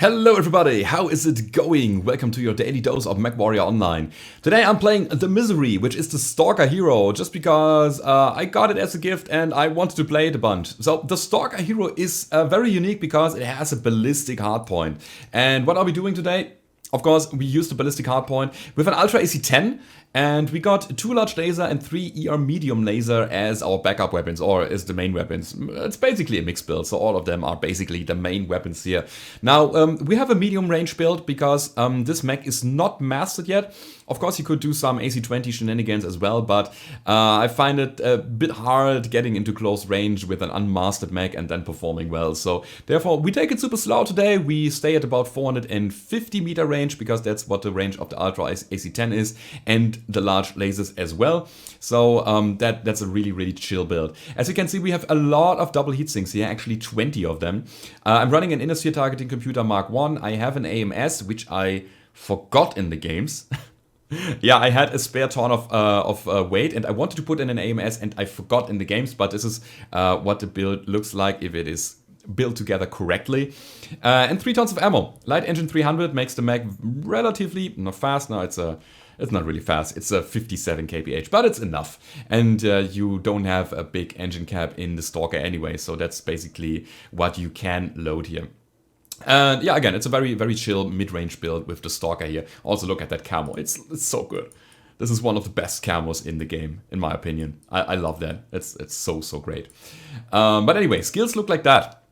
Hello everybody, how is it going? Welcome to your daily dose of Mechwarrior Online. Today I'm playing the Misery, which is the Stalker hero, just because I got it as a gift and I wanted to play it a bunch. So the Stalker hero is very unique because it has a ballistic hardpoint. And what are we doing today? Of course, we used the ballistic hardpoint with an Ultra AC-10, and we got 2 large laser and 3 ER medium laser as our backup weapons, or as the main weapons. It's basically a mixed build, so all of them are basically the main weapons here. Now, we have a medium range build because this mech is not mastered yet. Of course, you could do some AC-20 shenanigans as well, but I find it a bit hard getting into close range with an unmastered mech and then performing well. So therefore, we take it super slow today. We stay at about 450 meter range because that's what the range of the Ultra AC-10 is, and the large lasers as well. So that's a really chill build. As you can see, we have a lot of double heatsinks here, actually 20 of them. I'm running an inner sphere targeting computer Mark 1. I have an AMS, which I forgot in the games. Yeah, I had a spare ton of weight and I wanted to put in an AMS and I forgot in the games, but this is what the build looks like if it is built together correctly. And 3 tons of ammo. Light engine 300 makes the mech relatively, not fast, no, it's not really fast, it's a 57 kph, but it's enough. And you don't have a big engine cap in the Stalker anyway, so that's basically what you can load here. And yeah, again, it's a very chill mid-range build with the Stalker here. Also, look at that camo. It's so good. This is one of the best camos in the game, in my opinion. I love that. It's so great. But anyway, skills look like that.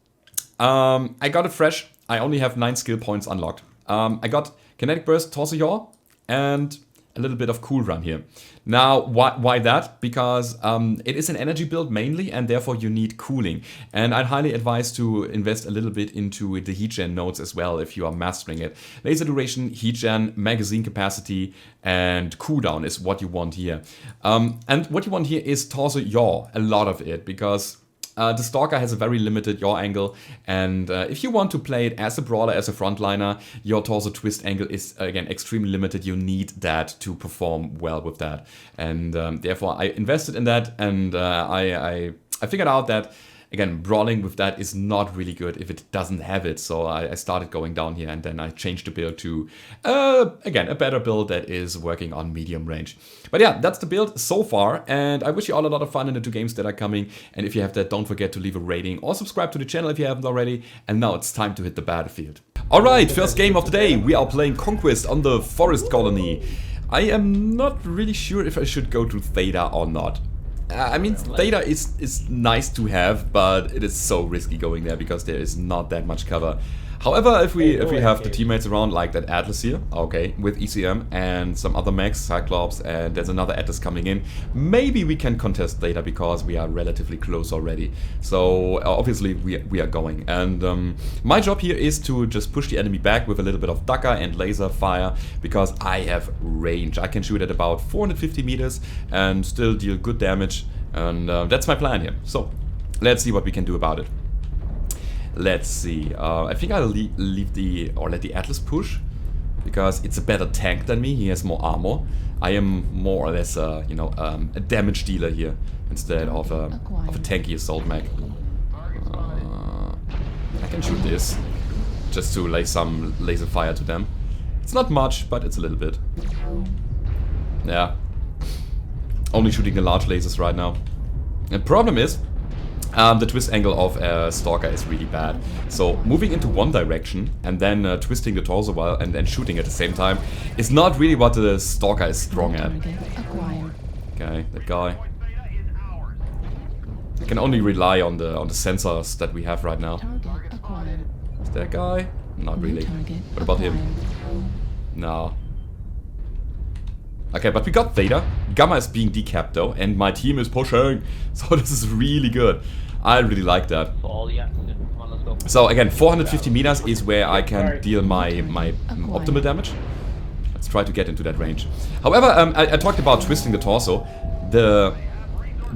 I got it fresh. I only have 9 skill points unlocked. I got Kinetic Burst, Torso Yaw, and a little bit of Cool Run here. Now, why that? Because it is an energy build mainly, and therefore you need cooling. And I'd highly advise to invest a little bit into the heat gen nodes as well if you are mastering it. Laser duration, heat gen, magazine capacity, and cooldown is what you want here. And what you want here is Torso Yaw, a lot of it, because the Stalker has a very limited yaw angle, and if you want to play it as a brawler, as a frontliner, your torso twist angle is, again, extremely limited. You need that to perform well with that. And therefore, I invested in that, and I figured out that, again, brawling with that is not really good if it doesn't have it. So I started going down here, and then I changed the build to, again, a better build that is working on medium range. But yeah, that's the build so far, and I wish you all a lot of fun in the 2 games that are coming. And if you have that, don't forget to leave a rating or subscribe to the channel if you haven't already. And now it's time to hit the battlefield. Alright, first game of the day. We are playing Conquest on the Forest Colony. I am not really sure if I should go to Theta or not. I mean, Theta is nice to have, but it is so risky going there because there is not that much cover. However, if we have the teammates around, like that Atlas here, okay, with ECM and some other mechs, Cyclops, and there's another Atlas coming in, maybe we can contest Theta because we are relatively close already. So obviously we are going, and my job here is to just push the enemy back with a little bit of Dakka and laser fire because I have range. I can shoot at about 450 meters and still deal good damage, and that's my plan here. So let's see what we can do about it. Let's see. I think I'll let the Atlas push because it's a better tank than me. He has more armor. I am more or less, you know, a damage dealer here instead of a tanky assault mech. I can shoot this just to lay some laser fire to them. It's not much, but it's a little bit. Yeah. Only shooting the large lasers right now. The problem is, the twist angle of Stalker is really bad. So moving into one direction and then twisting the torso while and then shooting at the same time is not really what the Stalker is strong at. Okay, that guy. I can only rely on the sensors that we have right now. Is that guy? Not really. What about him? No. Okay, but we got Theta. Gamma is being decapped though, and my team is pushing. So this is really good. I really like that. So again, 450 meters is where I can deal my optimal damage. Let's try to get into that range. However, I talked about twisting the torso. The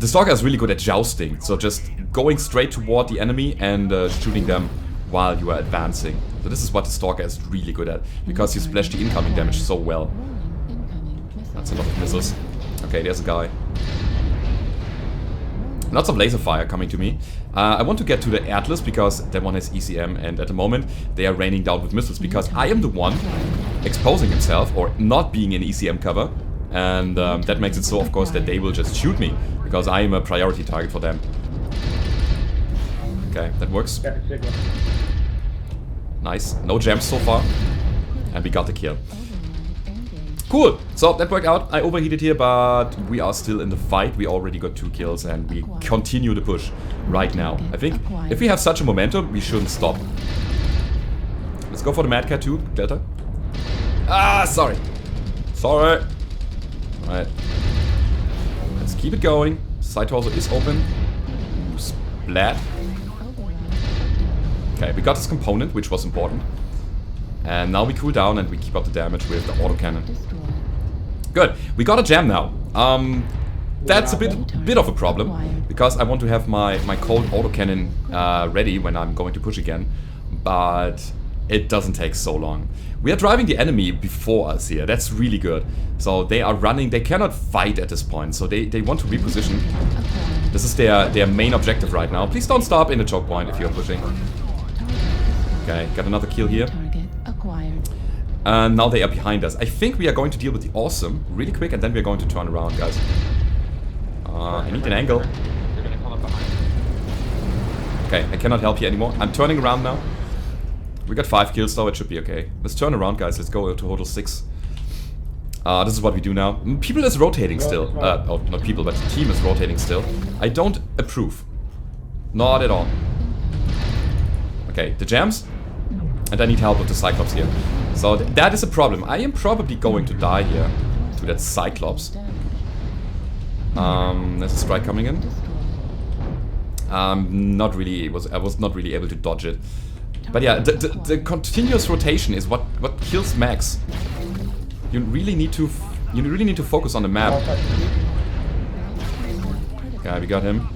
Stalker is really good at jousting. So just going straight toward the enemy and shooting them while you are advancing. So this is what the Stalker is really good at, because you splash the incoming damage so well. That's a lot of missiles. Okay, there's a guy. Lots of laser fire coming to me. I want to get to the Atlas because that one has ECM, and at the moment they are raining down with missiles because I am the one exposing himself or not being in ECM cover. And that makes it so, of course, that they will just shoot me because I am a priority target for them. Okay, that works. Nice. No jams so far. And we got the kill. Cool. So that worked out. I overheated here, but we are still in the fight. We already got 2 kills and we continue the push right now. I think if we have such a momentum, we shouldn't stop. Let's go for the Mad Cat too, Delta. Ah, sorry. Sorry. Alright. Let's keep it going. Side torso is open. Splat. Okay, we got this component, which was important. And now we cool down and we keep up the damage with the autocannon. Good. We got a jam now. That's a bit of a problem because I want to have my cold autocannon ready when I'm going to push again. But it doesn't take so long. We are driving the enemy before us here. That's really good. So they are running. They cannot fight at this point. So they want to reposition. This is their main objective right now. Please don't stop in the choke point if you're pushing. Okay, got another kill here. And now they are behind us. I think we are going to deal with the awesome really quick and then we are going to turn around, guys. I need an angle. Okay, I cannot help you anymore. I'm turning around now. We got 5 kills though, it should be okay. Let's turn around, guys. Let's go to total 6. This is what we do now. People is rotating still. Oh, not people, but the team is rotating still. I don't approve. Not at all. Okay, the jams. And I need help with the Cyclops here. So that is a problem. I am probably going to die here to that Cyclops. There's a strike coming in. Not really. I was not really able to dodge it. But yeah, the continuous rotation is what kills Max. You really need to focus on the map. Okay, we got him.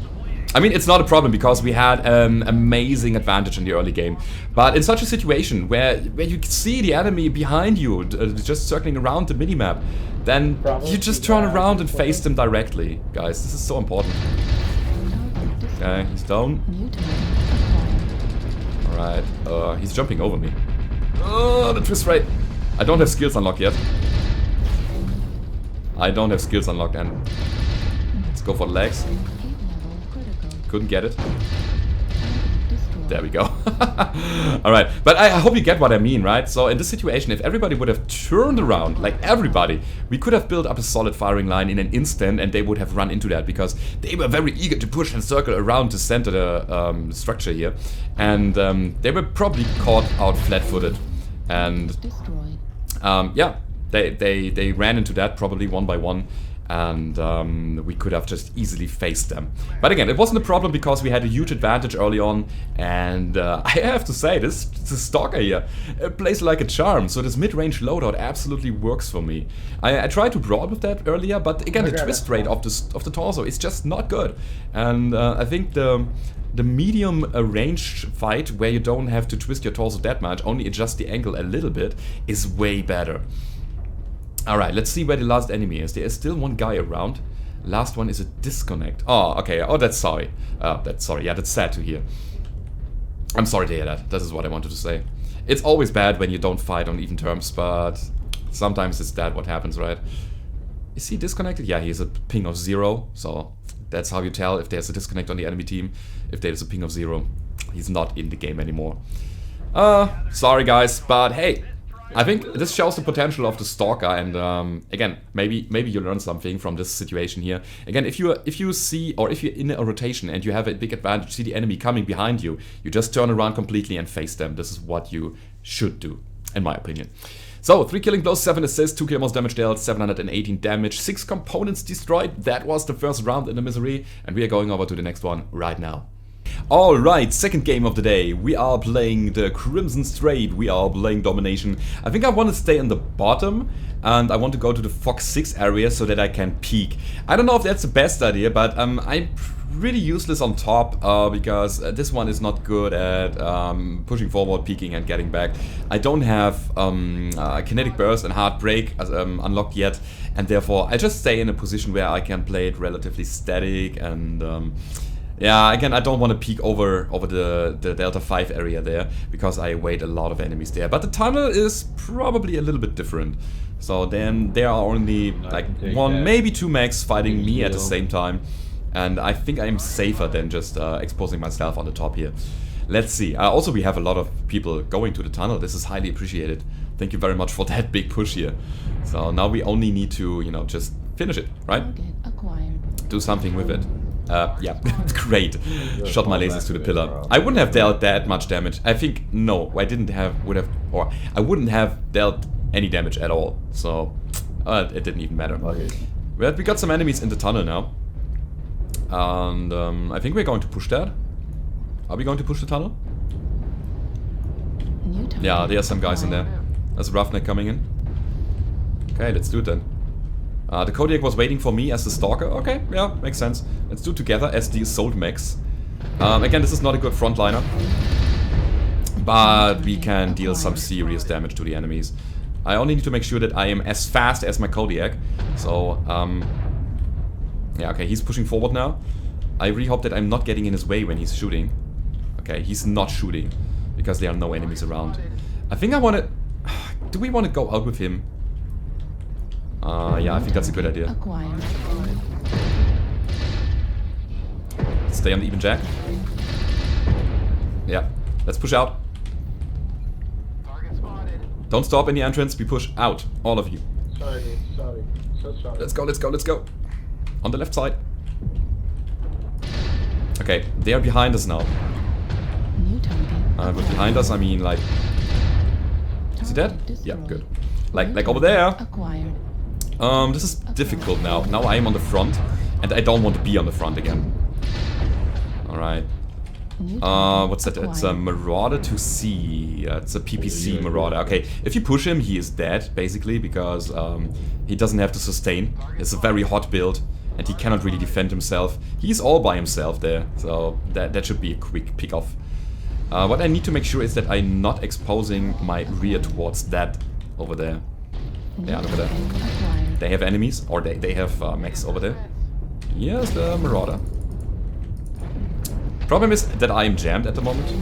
I mean, it's not a problem because we had an amazing advantage in the early game. But in such a situation where you see the enemy behind you just circling around the minimap, then you just turn around and face them directly. Guys, this is so important. Okay, he's down. Alright, he's jumping over me. Oh, the twist rate. I don't have skills unlocked yet. I don't have skills unlocked and let's go for the legs. Couldn't get it. There we go. Alright, but I hope you get what I mean, right? So in this situation, if everybody would have turned around, like everybody, we could have built up a solid firing line in an instant and they would have run into that because they were very eager to push and circle around to center the structure here. And they were probably caught out flat-footed. And yeah, they ran into that probably one by one. And we could have just easily faced them. But again, it wasn't a problem because we had a huge advantage early on. And I have to say, this Stalker here plays like a charm. So this mid-range loadout absolutely works for me. I tried to brawl with that earlier, but again, the twist rate of the torso is just not good. And I think the medium range fight, where you don't have to twist your torso that much, only adjust the angle a little bit, is way better. Alright, let's see where the last enemy is. There is still one guy around. Last one is a disconnect. Oh, okay. Oh, that's sorry. That's sorry. Yeah, that's sad to hear. I'm sorry to hear that. This is what I wanted to say. It's always bad when you don't fight on even terms, but sometimes it's that what happens, right? Is he disconnected? Yeah, he has a ping of 0. So that's how you tell if there's a disconnect on the enemy team. If there's a ping of 0, he's not in the game anymore. Sorry guys, but hey. I think this shows the potential of the Stalker, and again, maybe you learn something from this situation here. Again, if you see, or if you're in a rotation and you have a big advantage, see the enemy coming behind you, you just turn around completely and face them. This is what you should do, in my opinion. So, 3 killing blows, 7 assists, 2 kill most damage dealt, 718 damage, 6 components destroyed. That was the first round in the misery, and we are going over to the next one right now. Alright, second game of the day. We are playing the Crimson Strait. We are playing Domination. I think I want to stay on the bottom and I want to go to the Fox 6 area so that I can peek. I don't know if that's the best idea, but I'm really useless on top because this one is not good at pushing forward, peeking and getting back. I don't have Kinetic Burst and Hard Break unlocked yet, and therefore I just stay in a position where I can play it relatively static and Yeah, again, I don't want to peek over the Delta 5 area there, because I await a lot of enemies there. But the tunnel is probably a little bit different. So then there are only like one, maybe two mechs fighting me at the same time. And I think I'm safer than just exposing myself on the top here. Let's see. Also, we have a lot of people going to the tunnel. This is highly appreciated. Thank you very much for that big push here. So now we only need to, you know, just finish it, right? Do something with it. Yeah, great. Shot my lasers to the pillar. I wouldn't have dealt that much damage. I think, no, I wouldn't have dealt any damage at all. So, it didn't even matter. But we got some enemies in the tunnel now. And I think we're going to push that. Are we going to push the tunnel? Yeah, there are some guys in there. There's a roughneck coming in. Okay, let's do it then. The Kodiak was waiting for me as the Stalker. Okay, yeah, makes sense. Let's do it together as the Assault Mechs. Again, this is not a good frontliner. But we can deal some serious damage to the enemies. I only need to make sure that I am as fast as my Kodiak. So, yeah, okay, he's pushing forward now. I really hope that I'm not getting in his way when he's shooting. Okay, he's not shooting, because there are no enemies around. I think I want to... Do we want to go out with him? Yeah, I think that's a good idea. Stay on the even jack. Yeah, let's push out. Don't stop in the entrance, we push out, all of you. Sorry. So sorry. Let's go, let's go, let's go. On the left side. Okay, they are behind us now. But behind us, I mean like... Is he dead? Yeah, good. Like over there. This is difficult now. Now I am on the front, and I don't want to be on the front again. Alright. What's that? It's a Marauder to C. It's a PPC Marauder. Okay, if you push him, he is dead, basically, because he doesn't have to sustain. It's a very hot build, and he cannot really defend himself. He's all by himself there, so that should be a quick pick-off. What I need to make sure is that I'm not exposing my rear towards that over there. Yeah, look at that. They have enemies, or they have mechs over there. Here's the Marauder. Problem is that I am jammed at the moment.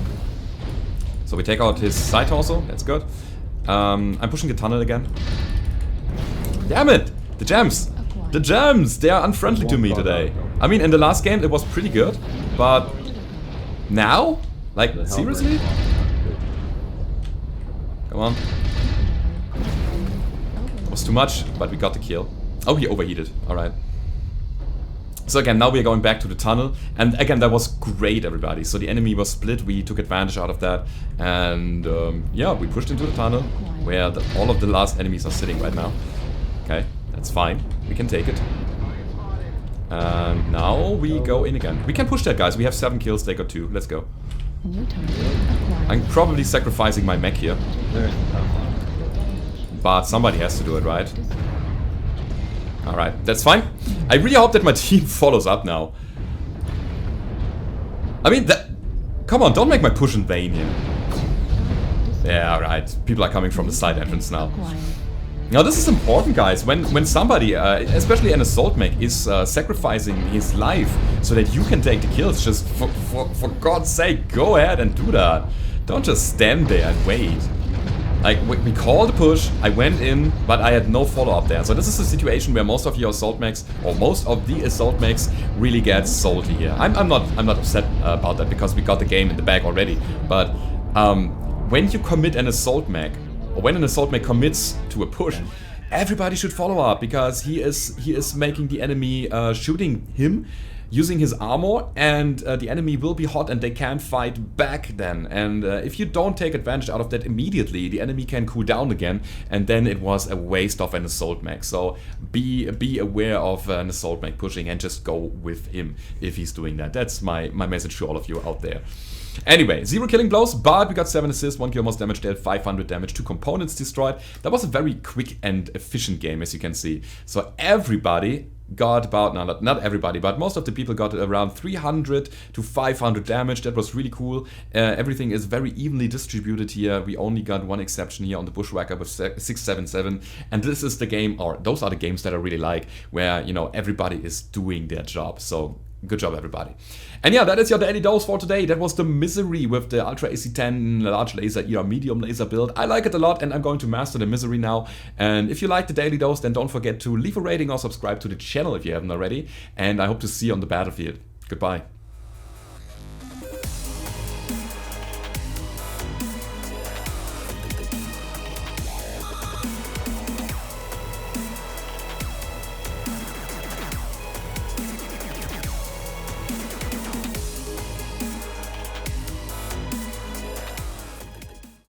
So we take out his side torso, that's good. I'm pushing the tunnel again. Damn it! The gems! The gems! They are unfriendly to me today. I mean, in the last game it was pretty good, but now? Like, seriously? Come on. It was too much, but we got the kill. Oh, he overheated. Alright. So again, now we are going back to the tunnel. And again, that was great, everybody. So the enemy was split. We took advantage out of that. And yeah, we pushed into the tunnel where all of the last enemies are sitting right now. Okay, that's fine. We can take it. And now we go in again. We can push that, guys. We have 7 kills. They got 2. Let's go. I'm probably sacrificing my mech here. But somebody has to do it, right? Alright, that's fine. I really hope that my team follows up now. I mean, come on, don't make my push in vain here. Yeah, alright. People are coming from the side entrance now. Now this is important, guys. When somebody, especially an assault mech, is sacrificing his life so that you can take the kills, just for God's sake, go ahead and do that. Don't just stand there and wait. Like, we called the push, I went in, but I had no follow-up there. So this is a situation where most of your assault mechs, or most of the assault mechs, really get salty here. I'm not upset about that, because we got the game in the bag already. But when you commit an assault mech, or when an assault mech commits to a push, everybody should follow up, because he is making the enemy shooting him using his armor, and the enemy will be hot and they can't fight back then. And if you don't take advantage out of that immediately, the enemy can cool down again, and then it was a waste of an assault mech. So be aware of an assault mech pushing and just go with him if he's doing that. That's my message to all of you out there. Anyway, 0 killing blows, but we got 7 assists, 1 kill most damage dealt, 500 damage, 2 components destroyed. That was a very quick and efficient game, as you can see. So everybody got about, no, not everybody, but most of the people got around 300 to 500 damage. That was really cool. Everything is very evenly distributed here. We only got one exception here on the Bushwhacker with 677. And this is the game, or those are the games that I really like, where, you know, everybody is doing their job. So Good job, everybody. And yeah, that is your daily dose for today. That was the Misery with the Ultra AC10 large laser ER medium laser build. I like it a lot and I'm going to master the Misery now. And if you like the daily dose, then don't forget to leave a rating or subscribe to the channel if you haven't already. And I hope to see you on the battlefield. Goodbye.